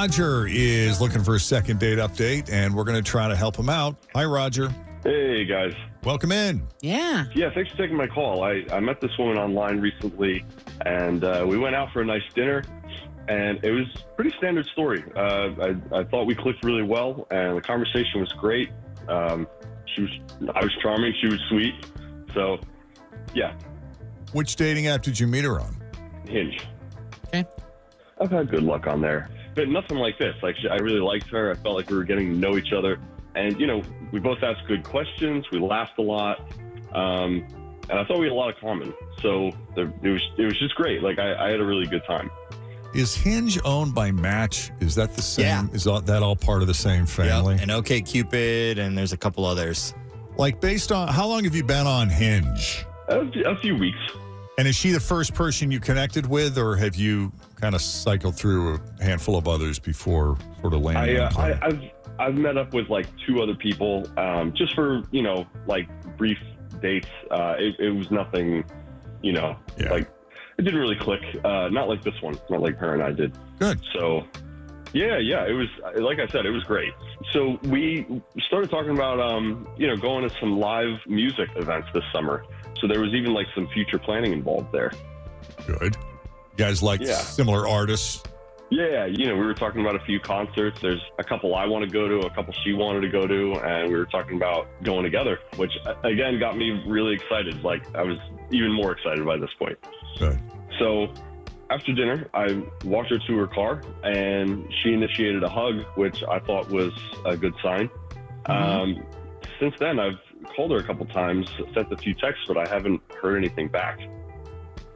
Roger is looking for a second date update, and we're going to try to help him out. Hi, Roger. Hey, guys. Welcome in. Yeah. Yeah, thanks for taking my call. I met this woman online recently, and we went out for a nice dinner, and it was a pretty standard story. I thought we clicked really well, and the conversation was great. I was charming. She was sweet. So, yeah. Which dating app did you meet her on? Hinge. Okay. I've had good luck on there, but nothing like this. Like, I really liked her. I felt like we were getting to know each other. And, we both asked good questions. We laughed a lot. And I thought we had a lot of common. So it was just great. Like, I had a really good time. Is Hinge owned by Match? Is that the same? Yeah. Is that all part of the same family? Yep. And OkCupid, and there's a couple others. Like, based on, how long have you been on Hinge? A few weeks. And is she the first person you connected with, or have you kind of cycled through a handful of others before sort of landing on play? I've met up with like two other people just for, like brief dates. It was nothing, like it didn't really click. Not like this one, not like her and I did. Good. So, yeah, it was, like I said, it was great. So we started talking about, going to some live music events this summer. So there was even like some future planning involved there. Good. You guys like similar artists? Yeah, we were talking about a few concerts. There's a couple I want to go to, a couple she wanted to go to, and we were talking about going together, which again got me really excited. Like, I was even more excited by this point. Good. So after dinner, I walked her to her car, and she initiated a hug, which I thought was a good sign. Mm-hmm. Since then, I've called her a couple times, sent a few texts, but I haven't heard anything back.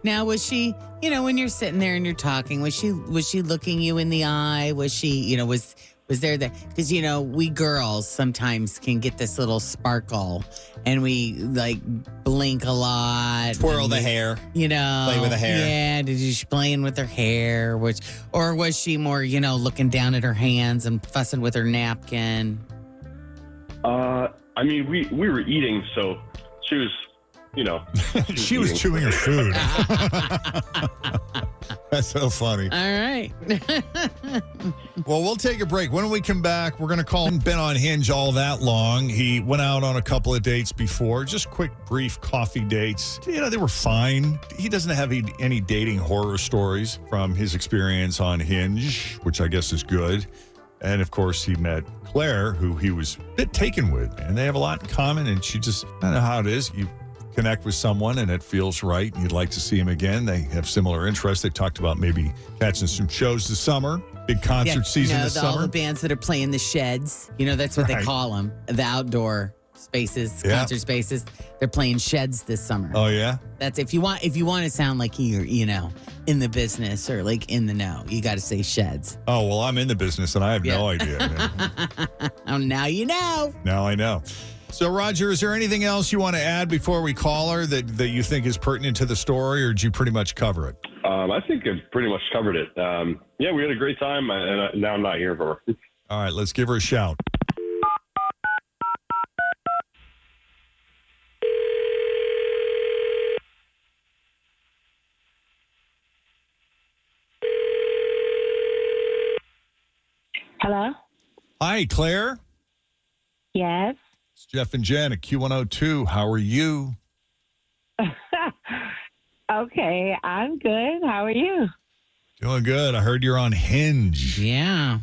Now, was she, when you're sitting there and you're talking, was she looking you in the eye? Was she, was there that, because, we girls sometimes can get this little sparkle and we like blink a lot. Twirl the hair. Play with the hair. Yeah. Did you playing with her hair? Or was she more, looking down at her hands and fussing with her napkin? I mean, we were eating, so she was, she was chewing her food. That's so funny. All right. Well, we'll take a break. When we come back, we're going to call him. Been on Hinge all that long. He went out on a couple of dates before, just quick, brief coffee dates. They were fine. He doesn't have any dating horror stories from his experience on Hinge, which I guess is good. And, of course, he met Claire, who he was a bit taken with. And they have a lot in common, and she just, I don't know how it is. You connect with someone, and it feels right, and you'd like to see him again. They have similar interests. They talked about maybe catching some shows this summer. Big concert season this summer. All the bands that are playing the sheds. That's what they call them. The outdoor spaces, concert spaces. They're playing sheds this summer. Oh, yeah? That's if you want to sound like you're, in the business or like in the know, you got to say sheds. Oh, well, I'm in the business and I have no idea. Oh, now you know. Now I know. So, Roger, is there anything else you want to add before we call her that you think is pertinent to the story, or did you pretty much cover it? I think I've pretty much covered it. Yeah, we had a great time, and now I'm not here for her. All right, let's give her a shout. Hello? Hi, Claire. Yes. It's Jeff and Jenn at Q102. How are you? Okay, I'm good. How are you? Doing good. I heard you're on Hinge. Yeah.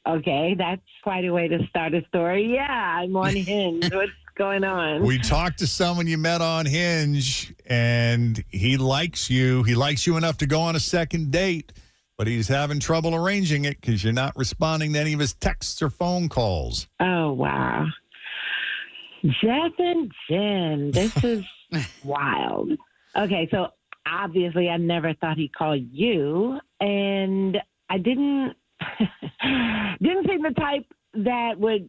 Okay, that's quite a way to start a story. Yeah, I'm on Hinge. What's going on? We talked to someone you met on Hinge, and he likes you. He likes you enough to go on a second date, but he's having trouble arranging it because you're not responding to any of his texts or phone calls. Oh, wow. Jeff and Jenn, this is wild. Okay, so obviously I never thought he'd call you, and I didn't seem the type that would,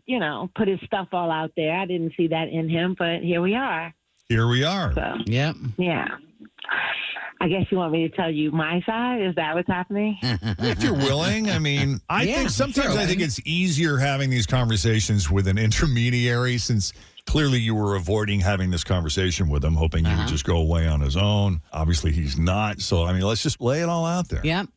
put his stuff all out there. I didn't see that in him, but here we are. Here we are. So, yep. Yeah. I guess you want me to tell you my side? Is that what's happening? If you're willing. I mean, I think sometimes I think it's easier having these conversations with an intermediary, since clearly you were avoiding having this conversation with him, hoping he would just go away on his own. Obviously, he's not. So, I mean, let's just lay it all out there. Yep.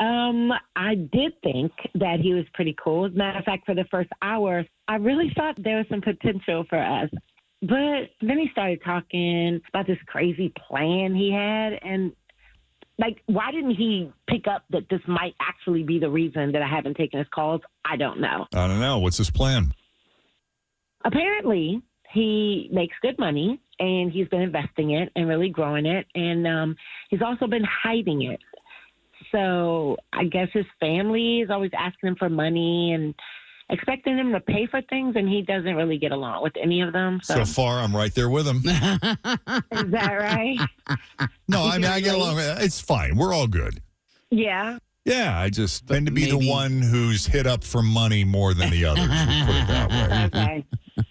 I did think that he was pretty cool. As a matter of fact, for the first hour, I really thought there was some potential for us. But then he started talking about this crazy plan he had. And, like, why didn't he pick up that this might actually be the reason that I haven't taken his calls? I don't know. I don't know. What's his plan? Apparently, he makes good money, and he's been investing it and really growing it. And he's also been hiding it. So I guess his family is always asking him for money and expecting him to pay for things, and he doesn't really get along with any of them. So far, I'm right there with him. Is that right? No, I mean, I get along. It's fine. We're all good. Yeah. Yeah, I just tend to be maybe- the one who's hit up for money more than the others. We'll put it that way. Okay.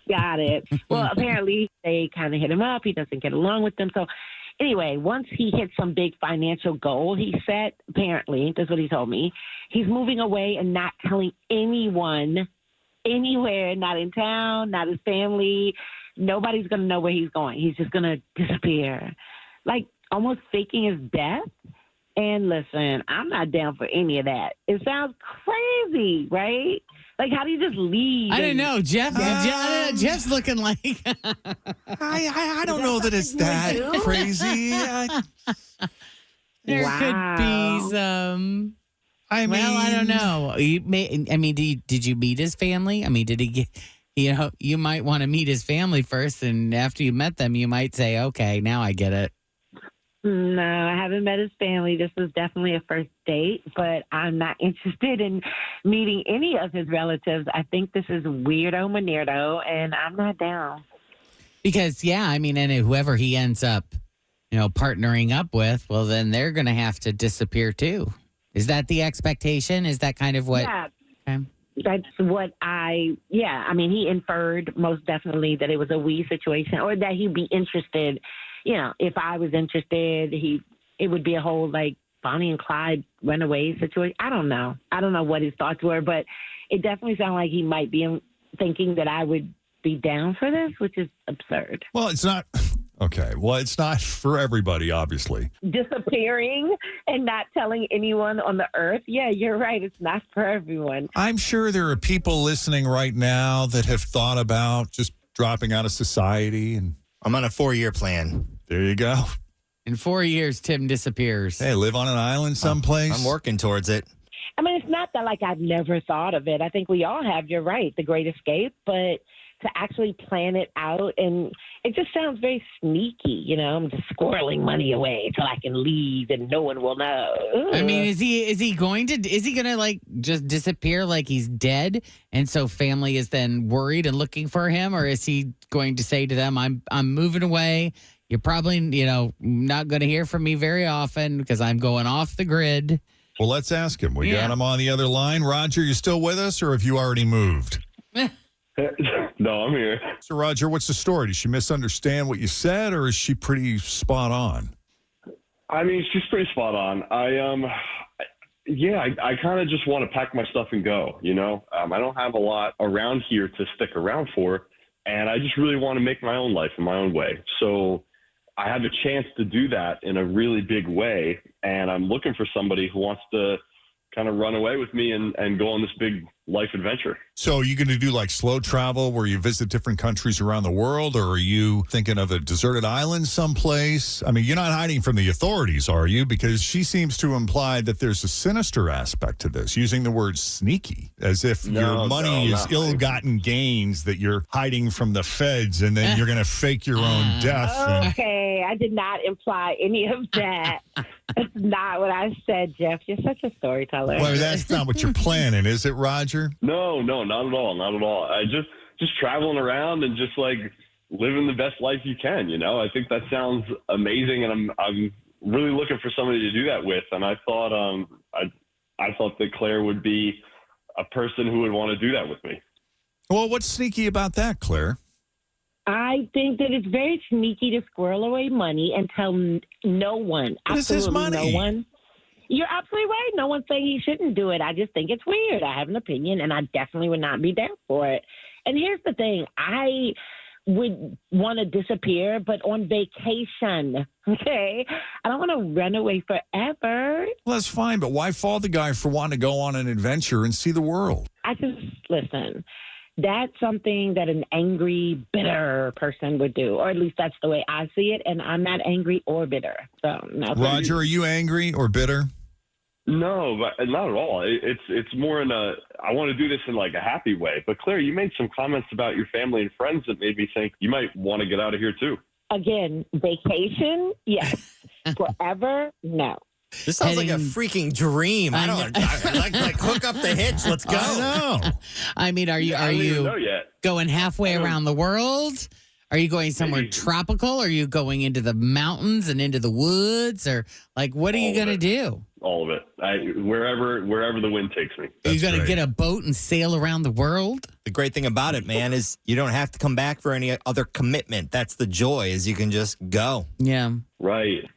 Got it. Well, apparently they kind of hit him up. He doesn't get along with them. So anyway, once he hits some big financial goal he set, apparently, that's what he told me, he's moving away and not telling anyone anywhere, not in town, not his family. Nobody's going to know where he's going. He's just going to disappear, like almost faking his death. And listen, I'm not down for any of that. It sounds crazy, right? Like, how do you just leave? I don't know, Jeff's looking like I don't know that it's that do? crazy. there Wow. could be some. I mean, Well, I don't know. Did you meet his family? I mean, did he get? You might want to meet his family first, and after you met them, you might say, "Okay, now I get it." No, I haven't met his family. This was definitely a first date, but I'm not interested in meeting any of his relatives. I think this is weirdo manirdo, and I'm not down. Because I mean, and whoever he ends up, partnering up with, well, then they're going to have to disappear too. Is that the expectation? Is that kind of what? Yeah, Okay. that's what I mean, he inferred most definitely that it was a we situation, or that he'd be interested. If I was interested, it would be a whole like Bonnie and Clyde runaway situation. I don't know what his thoughts were, but it definitely sounded like he might be thinking that I would be down for this, which is absurd. Well, it's not. Okay. Well, it's not for everybody, obviously. Disappearing and not telling anyone on the earth. Yeah, you're right. It's not for everyone. I'm sure there are people listening right now that have thought about just dropping out of society. And I'm on a 4-year plan. there you go. In 4 years, Tim disappears. Hey, live on an island someplace. I'm working towards it. I mean, it's not that like I've never thought of it. I think we all have, you're right, the Great Escape, but to actually plan it out, and it just sounds very sneaky, I'm just squirreling money away till I can leave and no one will know. I mean, is he going to like just disappear like he's dead, and so family is then worried and looking for him, or is he going to say to them, I'm moving away. You're probably, not going to hear from me very often because I'm going off the grid. Well, let's ask him. We Yeah. got him on the other line. Roger, you still with us, or have you already moved? No, I'm here. So, Roger, what's the story? Did she misunderstand what you said, or is she pretty spot on? I mean, she's pretty spot on. I kind of just want to pack my stuff and go, I don't have a lot around here to stick around for, and I just really want to make my own life in my own way. So I have a chance to do that in a really big way, and I'm looking for somebody who wants to kind of run away with me and go on this big life adventure. So are you going to do like slow travel where you visit different countries around the world, or are you thinking of a deserted island someplace? I mean, you're not hiding from the authorities, are you? Because she seems to imply that there's a sinister aspect to this, using the word sneaky, as if your money is ill-gotten gains that you're hiding from the feds, and then you're going to fake your own death. And Okay, I did not imply any of that. That's not what I said, Jeff. You're such a storyteller. well, that's not what you're planning, is it, Roger? No, not at all. Not at all. I just traveling around and just like living the best life you can, I think that sounds amazing, and I'm really looking for somebody to do that with. And I thought I thought that Claire would be a person who would want to do that with me. Well, what's sneaky about that, Claire? I think that it's very sneaky to squirrel away money and tell no one. But it's his absolutely money. No one. You're absolutely right. No one's saying he shouldn't do it. I just think it's weird. I have an opinion, and I definitely would not be down for it. And here's the thing. I would want to disappear, but on vacation. Okay. I don't want to run away forever. Well, that's fine, but why fault the guy for wanting to go on an adventure and see the world? I just, listen, that's something that an angry, bitter person would do, or at least that's the way I see it. And I'm not angry or bitter. So, no. Roger, are you angry or bitter? No, but not at all. It's more in a, I want to do this in like a happy way. But Claire, you made some comments about your family and friends that made me think you might want to get out of here too. Again, vacation, yes. Forever, no. This sounds like a freaking dream. I like hook up the hitch. Let's go. I know. I mean, are I don't even you know yet. going halfway around the world? Are you going somewhere tropical? Are you going into the mountains and into the woods? Or like, what are you going to do? All of it. Wherever the wind takes me. Are you going to get a boat and sail around the world? The great thing about it, man, is you don't have to come back for any other commitment. That's the joy, is you can just go. Yeah. Right.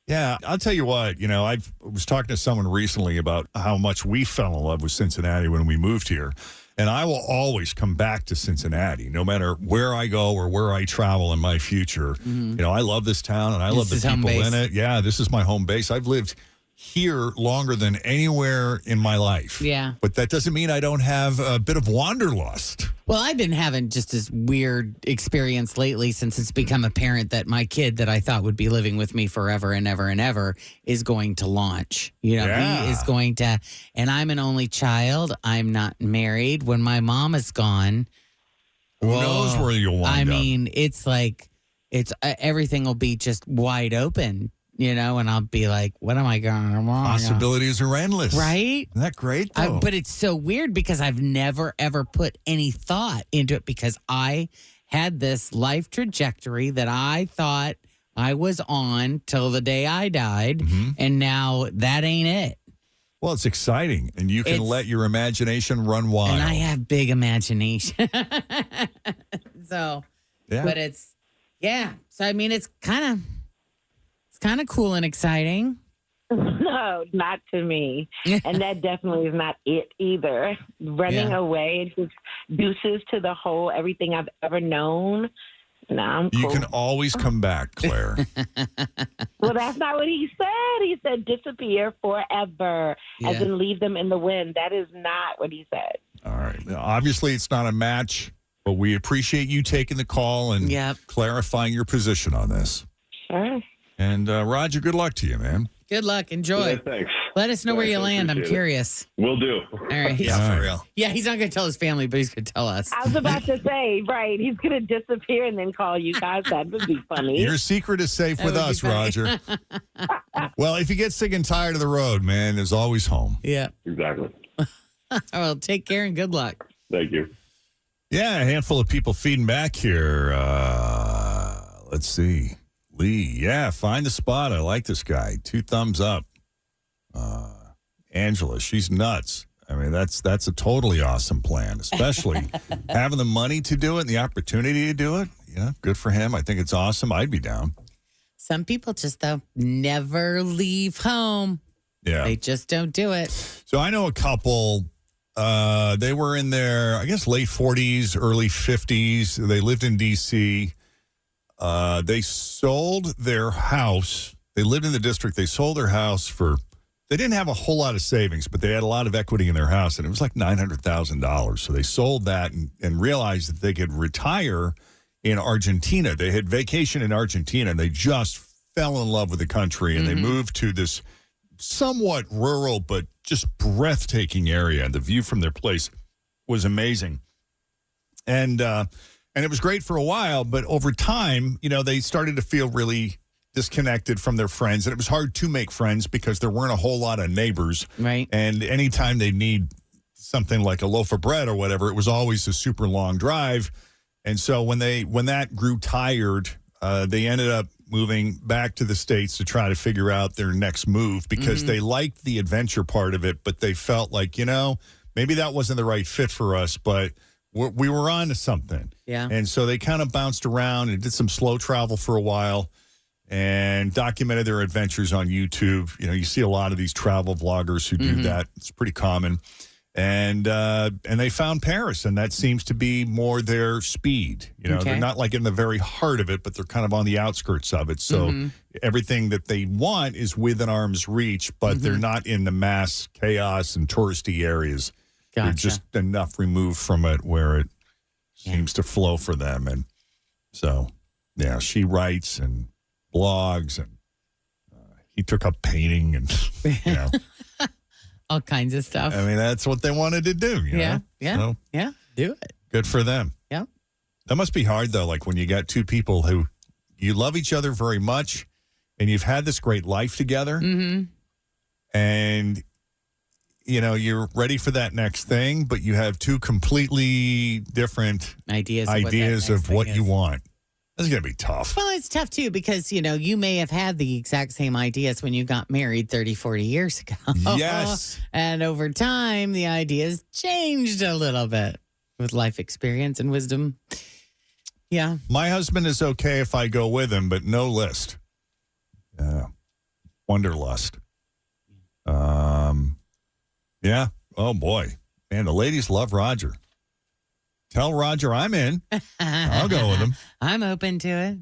Yeah, I'll tell you what, I was talking to someone recently about how much we fell in love with Cincinnati when we moved here. And I will always come back to Cincinnati, no matter where I go or where I travel in my future. I love this town and I love the people in it. Yeah, this is my home base. I've lived here longer than anywhere in my life. Yeah. But that doesn't mean I don't have a bit of wanderlust. Well, I've been having just this weird experience lately since it's become apparent that my kid that I thought would be living with me forever and ever and ever is going to launch. He is going to, and I'm an only child. I'm not married. When my mom is gone, who knows where you'll wind up. I mean, it's like, everything will be just wide open. And I'll be like, what am I going to do? Possibilities are endless. Right? Isn't that great, though? But it's so weird because I've never, ever put any thought into it because I had this life trajectory that I thought I was on till the day I died. And now that ain't it. Well, it's exciting, and you can let your imagination run wild. And I have big imagination. So, but it's, So, I mean, it's kind of cool and exciting. No, not to me. And that definitely is not it either. Running away, it just deuces to the whole everything I've ever known. No, I'm cool. You can always come back, Claire. Well, that's not what he said. He said disappear forever, as in leave them in the wind. That is not what he said. All right. Now, obviously, it's not a match, but we appreciate you taking the call and clarifying your position on this. Sure. And Roger, good luck to you, man. Good luck. Enjoy. Yeah, thanks. Let us know where you land. I'm curious. Will do. All right. For real. Yeah, he's not going to tell his family, but he's going to tell us. I was about to say, right, he's going to disappear and then call you guys. That would be funny. Your secret is safe with us, Roger. Well, if you get sick and tired of the road, man, there's always home. Yeah. Exactly. Well, take care and good luck. Thank you. Yeah, a handful of people feeding back here. Let's see. Lee, find the spot. I like this guy. 2 thumbs up. Angela, she's nuts. I mean, that's a totally awesome plan, especially having the money to do it and the opportunity to do it. Yeah, good for him. I think it's awesome. I'd be down. Some people just, though, never leave home. Yeah. They just don't do it. So I know a couple, they were in their, I guess, late 40s, early 50s. They lived in D.C., they sold their house. They lived in the district. They sold their house they didn't have a whole lot of savings, but they had a lot of equity in their house, and it was like $900,000. So they sold that and realized that they could retire in Argentina. They had vacation in Argentina, and they just fell in love with the country, and they moved to this somewhat rural but just breathtaking area. The view from their place was amazing. And it was great for a while, but over time, they started to feel really disconnected from their friends. And it was hard to make friends because there weren't a whole lot of neighbors. Right. And anytime they need something like a loaf of bread or whatever, it was always a super long drive. And so when that grew tired, they ended up moving back to the States to try to figure out their next move because they liked the adventure part of it, but they felt like, maybe that wasn't the right fit for us, but we were on to something. Yeah. And so they kind of bounced around and did some slow travel for a while and documented their adventures on YouTube. You see a lot of these travel vloggers who do that. It's pretty common. And they found Paris, and that seems to be more their speed. You know, they're not like in the very heart of it, but they're kind of on the outskirts of it. So everything that they want is within arm's reach, but they're not in the mass chaos and touristy areas. They're just enough removed from it where it seems to flow for them. And so, yeah, she writes and blogs, and he took up painting and, you know. All kinds of stuff. I mean, that's what they wanted to do. You know? So, do it. good for them. Yeah. That must be hard, though, like when you got two people who you love each other very much and you've had this great life together and, you know, you're ready for that next thing, but you have two completely different ideas of what you want. That's going to be tough. Well, it's tough, too, because, you know, you may have had the exact same ideas when you got married 30, 40 years ago. Yes. And over time, the ideas changed a little bit with life experience and wisdom. Yeah. My husband is okay if I go with him, but no list. Wanderlust. Yeah. Oh, boy. Man, the ladies love Roger. Tell Roger I'm in. I'll go with him. I'm open to it.